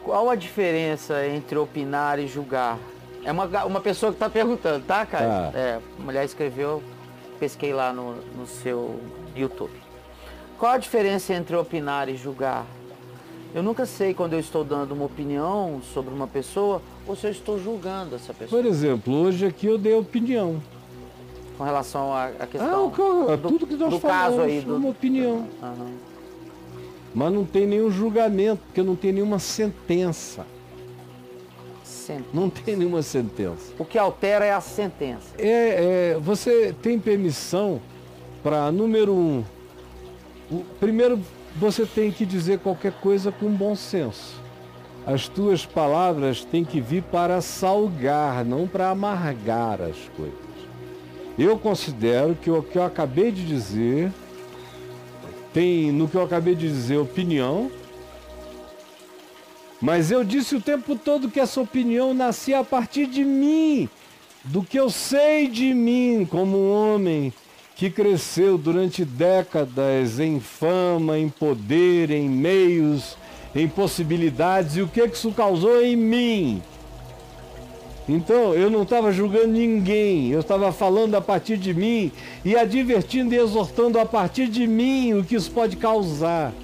Qual a diferença entre opinar e julgar? É uma pessoa que está perguntando, tá, cara? A mulher escreveu, pesquei lá no seu YouTube. Qual a diferença entre opinar e julgar? Eu nunca sei quando eu estou dando uma opinião sobre uma pessoa ou se eu estou julgando essa pessoa. Por exemplo, hoje aqui eu dei opinião. Com relação à questão tudo que nós do falamos, caso aí, uma opinião. Uhum. Mas não tem nenhum julgamento, porque não tem nenhuma sentença. Não tem nenhuma sentença. O que altera é a sentença. Você tem permissão para, número 1, primeiro você tem que dizer qualquer coisa com bom senso. As tuas palavras têm que vir para salgar, não para amargar as coisas. Eu considero que o que eu acabei de dizer, no que eu acabei de dizer, opinião, mas eu disse o tempo todo que essa opinião nascia a partir de mim, do que eu sei de mim como um homem que cresceu durante décadas em fama, em poder, em meios, em possibilidades, e o que isso causou em mim. Então, eu não estava julgando ninguém, eu estava falando a partir de mim e advertindo e exortando a partir de mim o que isso pode causar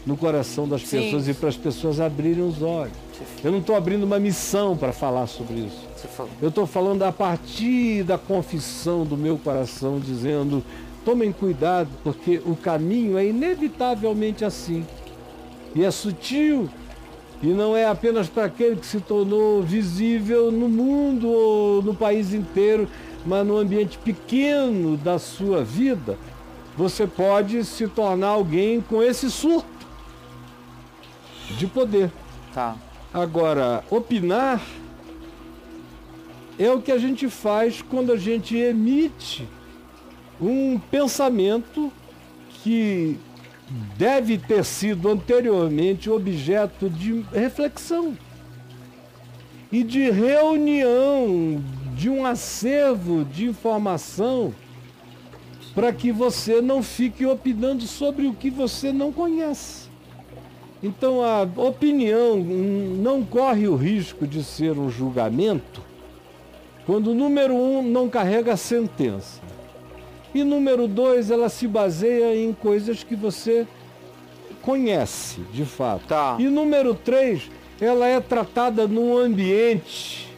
no coração das pessoas e para as pessoas abrirem os olhos. Eu não estou abrindo uma missão para falar sobre isso. Eu estou falando a partir da confissão do meu coração, dizendo, tomem cuidado, porque o caminho é inevitavelmente assim. E é sutil, e não é apenas para aquele que se tornou visível no mundo ou no país inteiro, mas no ambiente pequeno da sua vida, você pode se tornar alguém com esse surto de poder. Tá. Agora, opinar é o que a gente faz quando a gente emite um pensamento que deve ter sido anteriormente objeto de reflexão e de reunião de um acervo de informação para que você não fique opinando sobre o que você não conhece. Então a opinião não corre o risco de ser um julgamento quando, número 1, não carrega sentença. E número 2, ela se baseia em coisas que você conhece, de fato. Tá. E número 3, ela é tratada num ambiente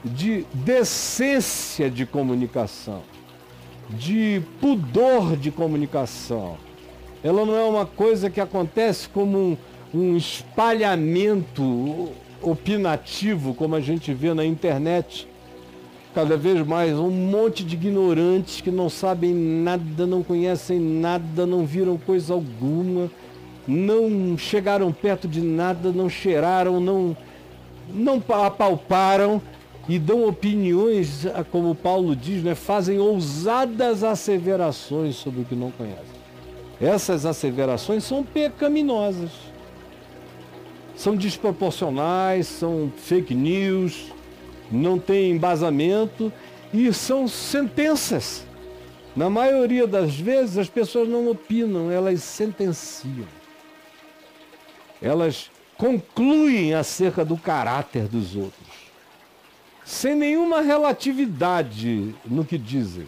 de decência de comunicação, de pudor de comunicação. Ela não é uma coisa que acontece como um espalhamento opinativo, como a gente vê na internet. Cada vez mais um monte de ignorantes que não sabem nada, não conhecem nada, não viram coisa alguma, não chegaram perto de nada, não cheiraram, não apalparam e dão opiniões, como Paulo diz, né? Fazem ousadas asseverações sobre o que não conhecem. Essas asseverações são pecaminosas, são desproporcionais, são fake news, não tem embasamento e são sentenças. Na maioria das vezes as pessoas não opinam, elas sentenciam. Elas concluem acerca do caráter dos outros, sem nenhuma relatividade no que dizem.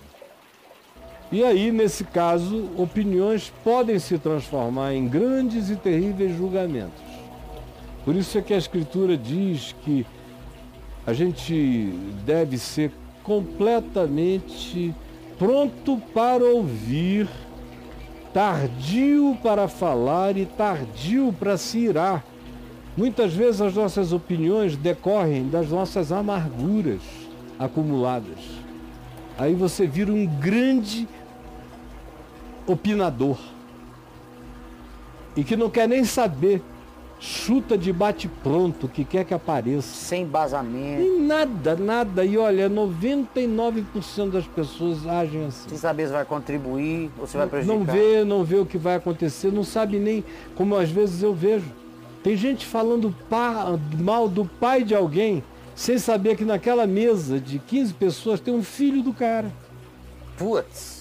E aí, nesse caso, opiniões podem se transformar em grandes e terríveis julgamentos. Por isso é que a Escritura diz que a gente deve ser completamente pronto para ouvir, tardio para falar e tardio para se irar. Muitas vezes as nossas opiniões decorrem das nossas amarguras acumuladas. Aí você vira um grande opinador e que não quer nem saber, chuta de bate-pronto, que quer que apareça. Sem embasamento. Nem nada. E olha, 99% das pessoas agem assim. Sem saber se vai contribuir ou se vai prejudicar. Não vê o que vai acontecer, não sabe nem, como às vezes eu vejo. Tem gente falando mal do pai de alguém, sem saber que naquela mesa de 15 pessoas tem um filho do cara. Putz.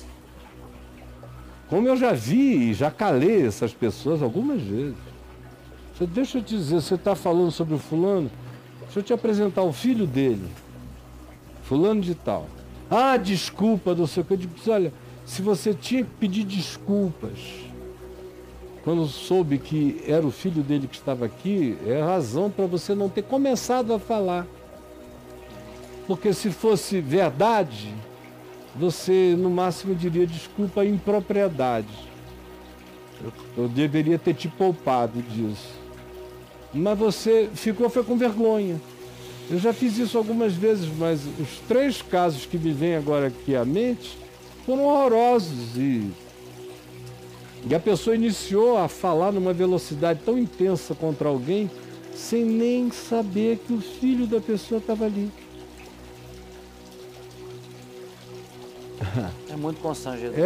Como eu já vi e já calei essas pessoas algumas vezes. Deixa eu te dizer, você está falando sobre o fulano? Deixa eu te apresentar o filho dele. Fulano de tal. Ah, desculpa, não sei o que. Eu digo, olha, se você tinha que pedir desculpas quando soube que era o filho dele que estava aqui, é razão para você não ter começado a falar. Porque se fosse verdade, você no máximo diria desculpa a impropriedade. Eu deveria ter te poupado disso. Mas você foi com vergonha. Eu já fiz isso algumas vezes, mas os 3 casos que me vêm agora aqui à mente foram horrorosos. E a pessoa iniciou a falar numa velocidade tão intensa contra alguém, sem nem saber que o filho da pessoa estava ali. É muito constrangedor.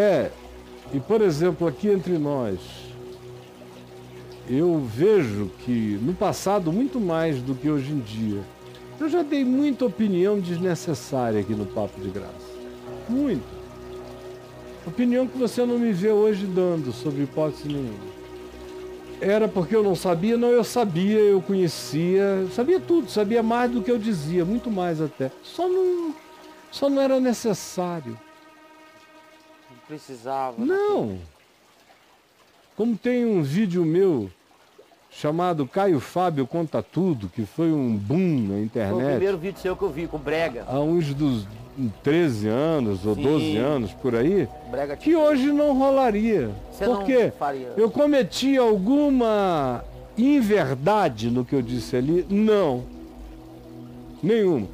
E por exemplo, aqui entre nós, eu vejo que no passado, muito mais do que hoje em dia, eu já dei muita opinião desnecessária aqui no Papo de Graça. Muito. Opinião que você não me vê hoje dando, sobre hipótese nenhuma. Era porque eu não sabia? Não, eu sabia, eu conhecia, sabia tudo, sabia mais do que eu dizia, muito mais até. Só não era necessário. Não precisava. Não. Como tem um vídeo meu chamado Caio Fábio Conta Tudo, que foi um boom na internet. Foi o primeiro vídeo seu que eu vi, com o Brega. Há uns dos 13 anos ou 12 anos, por aí, Brega que hoje não rolaria. Porque eu cometi alguma inverdade no que eu disse ali? Não. Nenhuma.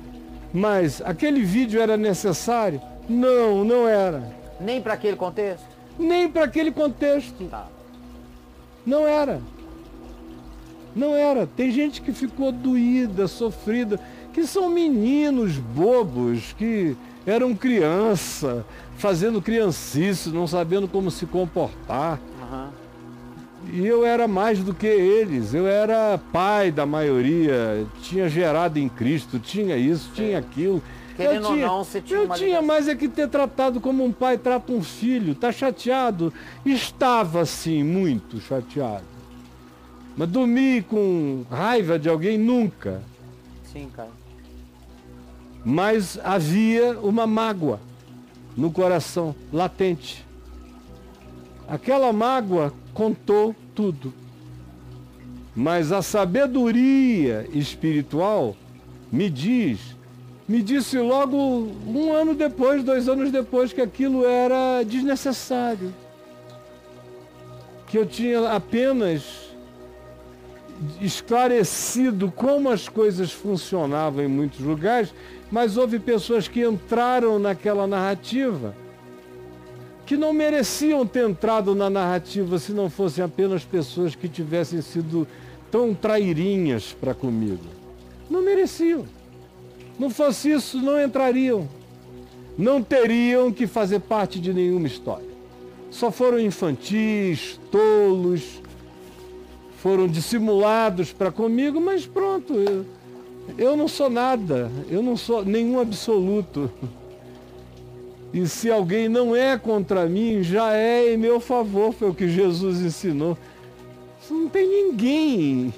Mas aquele vídeo era necessário? Não, não era. Nem para aquele contexto? Nem para aquele contexto. Tá. Não era. Não era. Tem gente que ficou doída, sofrida, que são meninos bobos, que eram criança, fazendo criancice, não sabendo como se comportar. Uhum. E eu era mais do que eles. Eu era pai da maioria, tinha gerado em Cristo, tinha isso, tinha aquilo. Querendo ou não, você tinha uma tinha mais é que ter tratado como um pai trata um filho. Tá chateado? Estava, sim, muito chateado. Mas dormir com raiva de alguém, nunca. Sim, cara. Mas havia uma mágoa no coração, latente. Aquela mágoa contou tudo. Mas a sabedoria espiritual me disse logo 1 ano depois, 2 anos depois, que aquilo era desnecessário. Que eu tinha apenas esclarecido como as coisas funcionavam em muitos lugares, mas houve pessoas que entraram naquela narrativa que não mereciam ter entrado na narrativa se não fossem apenas pessoas que tivessem sido tão trairinhas para comigo. Não mereciam. Não fosse isso, não entrariam. Não teriam que fazer parte de nenhuma história. Só foram infantis, tolos, foram dissimulados para comigo, mas pronto, eu não sou nada, eu não sou nenhum absoluto. E se alguém não é contra mim, já é em meu favor, foi o que Jesus ensinou. Não tem ninguém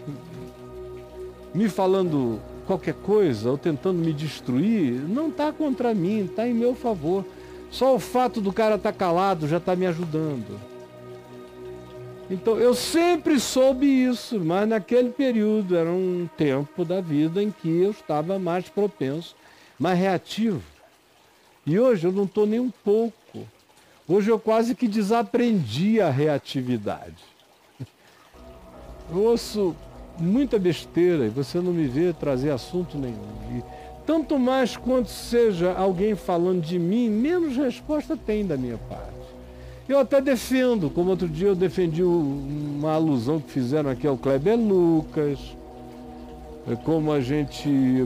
me falando qualquer coisa ou tentando me destruir, não está contra mim, está em meu favor. Só o fato do cara estar calado já está me ajudando. Então, eu sempre soube isso, mas naquele período era um tempo da vida em que eu estava mais propenso, mais reativo. E hoje eu não estou nem um pouco. Hoje eu quase que desaprendi a reatividade. Eu ouço muita besteira e você não me vê trazer assunto nenhum. E tanto mais quanto seja alguém falando de mim, menos resposta tem da minha parte. Eu até defendo, como outro dia eu defendi uma alusão que fizeram aqui ao Kleber Lucas,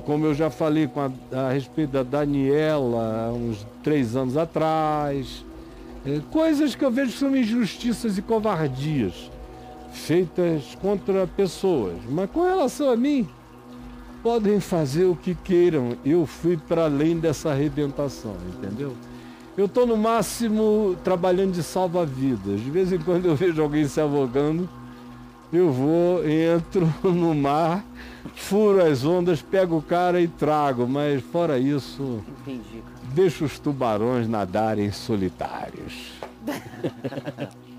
como eu já falei a respeito da Daniela há uns 3 anos atrás, coisas que eu vejo que são injustiças e covardias feitas contra pessoas. Mas com relação a mim, podem fazer o que queiram, eu fui para além dessa arrebentação, entendeu? Eu estou no máximo trabalhando de salva-vidas. De vez em quando eu vejo alguém se afogando, eu vou, entro no mar, furo as ondas, pego o cara e trago. Mas fora isso, entendi, cara. Deixo os tubarões nadarem solitários.